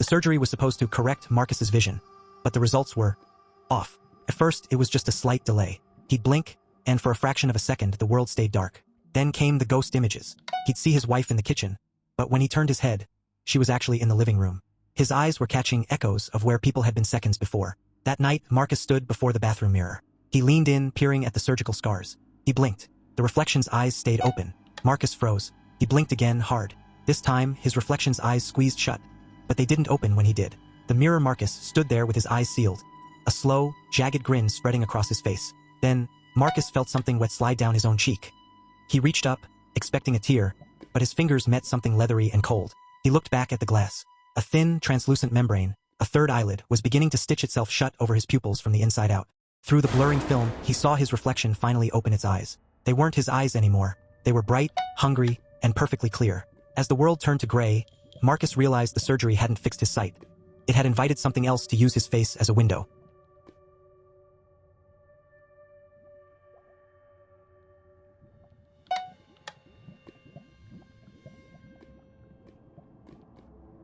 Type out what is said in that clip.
The surgery was supposed to correct Marcus's vision, but the results were off. At first, it was just a slight delay. He'd blink, and for a fraction of a second, the world stayed dark. Then came the ghost images. He'd see his wife in the kitchen, but when he turned his head, she was actually in the living room. His eyes were catching echoes of where people had been seconds before. That night, Marcus stood before the bathroom mirror. He leaned in, peering at the surgical scars. He blinked. The reflection's eyes stayed open. Marcus froze. He blinked again, hard. This time, his reflection's eyes squeezed shut, but they didn't open when he did. The mirror Marcus stood there with his eyes sealed, a slow, jagged grin spreading across his face. Then, Marcus felt something wet slide down his own cheek. He reached up, expecting a tear, but his fingers met something leathery and cold. He looked back at the glass. A thin, translucent membrane, a third eyelid, was beginning to stitch itself shut over his pupils from the inside out. Through the blurring film, he saw his reflection finally open its eyes. They weren't his eyes anymore. They were bright, hungry, and perfectly clear. As the world turned to gray, Marcus realized the surgery hadn't fixed his sight. It had invited something else to use his face as a window.